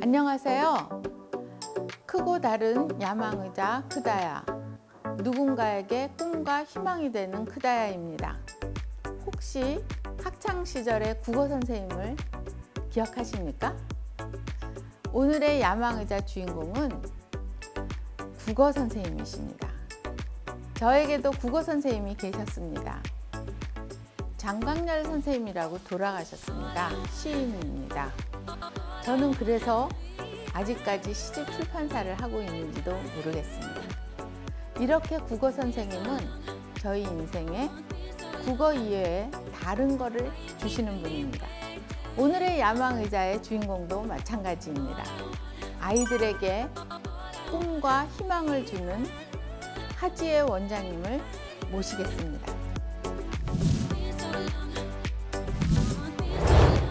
안녕하세요. 크고 다른 야망의자 크다야. 누군가에게 꿈과 희망이 되는 크다야입니다. 혹시 학창 시절의 국어 선생님을 기억하십니까? 오늘의 야망의자 주인공은 국어 선생님이십니다. 저에게도 국어 선생님이 계셨습니다. 장광렬 선생님이라고 돌아가셨습니다. 시인입니다. 저는 그래서 아직까지 시집 출판사를 하고 있는지도 모르겠습니다. 이렇게 국어 선생님은 저희 인생에 국어 이외에 다른 거를 주시는 분입니다. 오늘의 야망의자의 주인공도 마찬가지입니다. 아이들에게 꿈과 희망을 주는 하지혜 원장님을 모시겠습니다.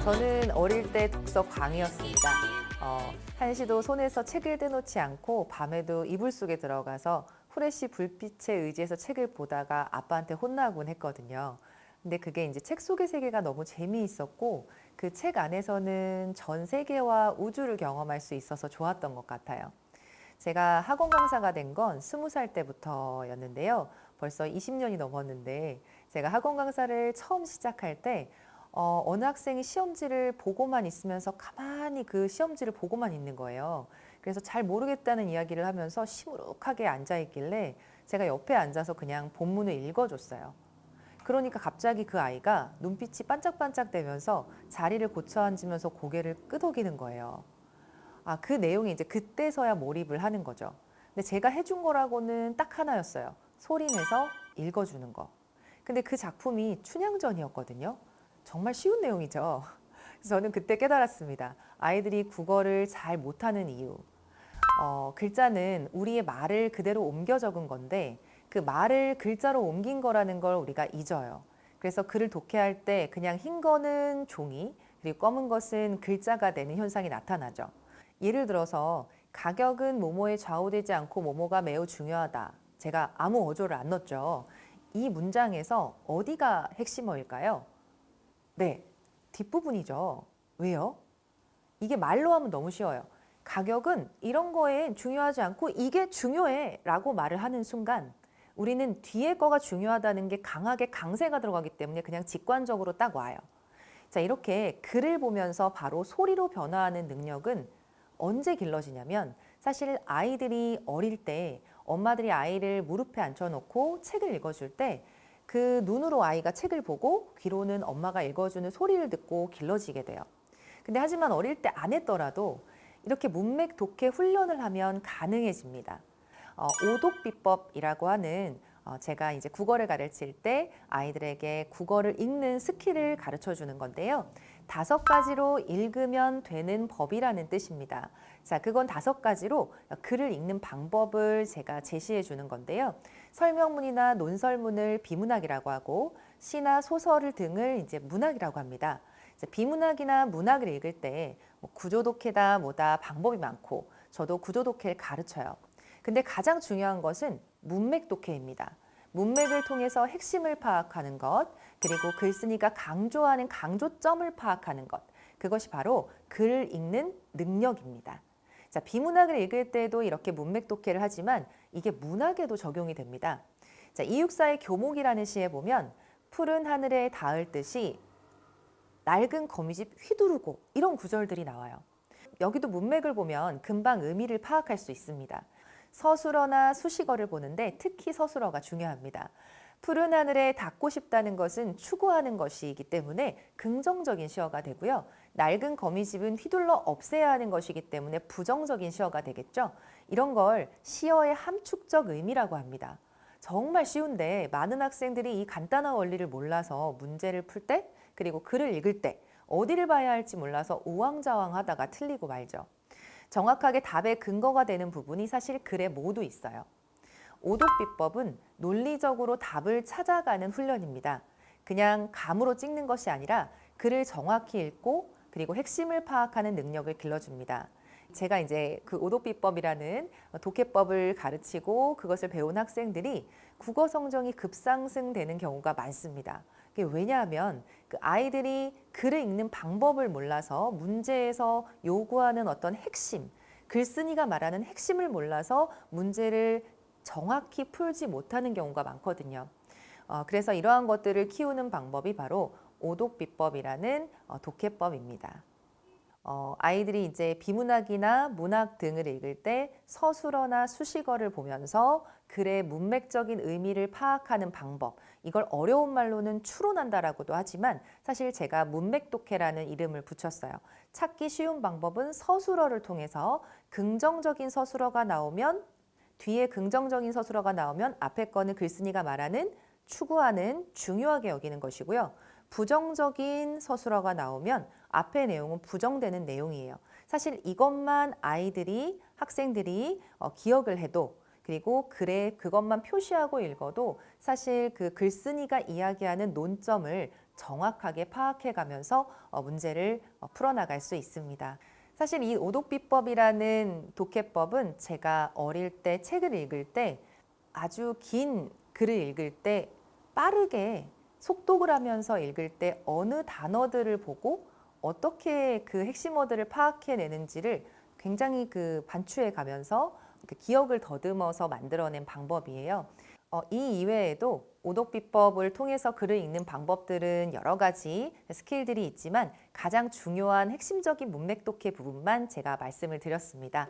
저는 어릴 때 독서 광이었습니다. 한시도 손에서 책을 떼놓지 않고 밤에도 이불 속에 들어가서 후레쉬 불빛에 의지해서 책을 보다가 아빠한테 혼나곤 했거든요. 근데 그게 이제 책 속의 세계가 너무 재미있었고 그 책 안에서는 전 세계와 우주를 경험할 수 있어서 좋았던 것 같아요. 제가 학원 강사가 된 건 20살 때부터였는데요. 벌써 20년이 넘었는데 제가 학원 강사를 처음 시작할 때 어느 학생이 시험지를 보고만 있으면서 가만히 그 시험지를 보고만 있는 거예요. 그래서 잘 모르겠다는 이야기를 하면서 시무룩하게 앉아있길래 제가 옆에 앉아서 그냥 본문을 읽어줬어요. 그러니까 갑자기 그 아이가 눈빛이 반짝반짝대면서 자리를 고쳐 앉으면서 고개를 끄덕이는 거예요. 그 내용이 이제 그때서야 몰입을 하는 거죠. 근데 제가 해준 거라고는 딱 하나였어요. 소리내서 읽어주는 거. 근데 그 작품이 춘향전이었거든요. 정말 쉬운 내용이죠. 그래서 저는 그때 깨달았습니다. 아이들이 국어를 잘 못하는 이유. 글자는 우리의 말을 그대로 옮겨 적은 건데 그 말을 글자로 옮긴 거라는 걸 우리가 잊어요. 그래서 글을 독해할 때 그냥 흰 거는 종이, 그리고 검은 것은 글자가 되는 현상이 나타나죠. 예를 들어서 가격은 뭐뭐에 좌우되지 않고 뭐뭐가 매우 중요하다. 제가 아무 어조를 안 넣었죠. 이 문장에서 어디가 핵심어일까요? 네, 뒷부분이죠. 왜요? 이게 말로 하면 너무 쉬워요. 가격은 이런 거에 중요하지 않고 이게 중요해 라고 말을 하는 순간 우리는 뒤에 거가 중요하다는 게 강하게 강세가 들어가기 때문에 그냥 직관적으로 딱 와요. 자, 이렇게 글을 보면서 바로 소리로 변화하는 능력은 언제 길러지냐면 사실 아이들이 어릴 때 엄마들이 아이를 무릎에 앉혀놓고 책을 읽어줄 때 그 눈으로 아이가 책을 보고 귀로는 엄마가 읽어주는 소리를 듣고 길러지게 돼요. 근데 하지만 어릴 때 안 했더라도 이렇게 문맥 독해 훈련을 하면 가능해집니다. 오독비법이라고 하는 제가 이제 국어를 가르칠 때 아이들에게 국어를 읽는 스킬을 가르쳐 주는 건데요. 5가지로 읽으면 되는 법이라는 뜻입니다. 자, 그건 5가지로 글을 읽는 방법을 제가 제시해 주는 건데요. 설명문이나 논설문을 비문학이라고 하고 시나 소설 등을 이제 문학이라고 합니다. 비문학이나 문학을 읽을 때 구조독해다 뭐다 방법이 많고 저도 구조독해를 가르쳐요. 근데 가장 중요한 것은 문맥 독해입니다. 문맥을 통해서 핵심을 파악하는 것, 그리고 글쓴이가 강조하는 강조점을 파악하는 것, 그것이 바로 글 읽는 능력입니다. 자, 비문학을 읽을 때도 이렇게 문맥 독해를 하지만 이게 문학에도 적용이 됩니다. 자, 이육사의 교목이라는 시에 보면 푸른 하늘에 닿을 듯이 낡은 거미집 휘두르고 이런 구절들이 나와요. 여기도 문맥을 보면 금방 의미를 파악할 수 있습니다. 서술어나 수식어를 보는데 특히 서술어가 중요합니다. 푸른 하늘에 닿고 싶다는 것은 추구하는 것이기 때문에 긍정적인 시어가 되고요. 낡은 거미집은 휘둘러 없애야 하는 것이기 때문에 부정적인 시어가 되겠죠. 이런 걸 시어의 함축적 의미라고 합니다. 정말 쉬운데 많은 학생들이 이 간단한 원리를 몰라서 문제를 풀 때 그리고 글을 읽을 때 어디를 봐야 할지 몰라서 우왕좌왕하다가 틀리고 말죠. 정확하게 답의 근거가 되는 부분이 사실 글에 모두 있어요. 오독비법은 논리적으로 답을 찾아가는 훈련입니다. 그냥 감으로 찍는 것이 아니라 글을 정확히 읽고 그리고 핵심을 파악하는 능력을 길러줍니다. 제가 이제 그 오독비법이라는 독해법을 가르치고 그것을 배운 학생들이 국어 성적이 급상승되는 경우가 많습니다. 그게 왜냐하면 그 아이들이 글을 읽는 방법을 몰라서 문제에서 요구하는 어떤 핵심, 글쓴이가 말하는 핵심을 몰라서 문제를 정확히 풀지 못하는 경우가 많거든요. 그래서 이러한 것들을 키우는 방법이 바로 오독비법이라는 독해법입니다. 아이들이 이제 비문학이나 문학 등을 읽을 때 서술어나 수식어를 보면서 글의 문맥적인 의미를 파악하는 방법, 이걸 어려운 말로는 추론한다라고도 하지만 사실 제가 문맥독해라는 이름을 붙였어요. 찾기 쉬운 방법은 서술어를 통해서 긍정적인 서술어가 나오면 뒤에 긍정적인 서술어가 나오면 앞에 거는 글쓴이가 말하는 추구하는 중요하게 여기는 것이고요. 부정적인 서술어가 나오면 앞의 내용은 부정되는 내용이에요. 사실 이것만 아이들이, 학생들이 기억을 해도 그리고 글에 그것만 표시하고 읽어도 사실 그 글쓴이가 이야기하는 논점을 정확하게 파악해 가면서 문제를 풀어나갈 수 있습니다. 사실 이 오독비법이라는 독해법은 제가 어릴 때 책을 읽을 때 아주 긴 글을 읽을 때 빠르게 속독을 하면서 읽을 때 어느 단어들을 보고 어떻게 그 핵심어들을 파악해내는지를 굉장히 그 반추해 가면서 그 기억을 더듬어서 만들어낸 방법이에요. 이 이외에도 오독비법을 통해서 글을 읽는 방법들은 여러 가지 스킬들이 있지만 가장 중요한 핵심적인 문맥독해 부분만 제가 말씀을 드렸습니다.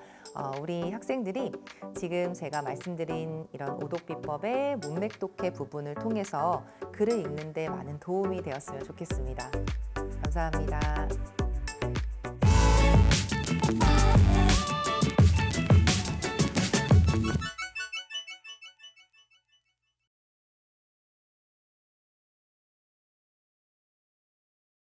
우리 학생들이 지금 제가 말씀드린 이런 오독비법의 문맥독해 부분을 통해서 글을 읽는 데 많은 도움이 되었으면 좋겠습니다. 감사합니다.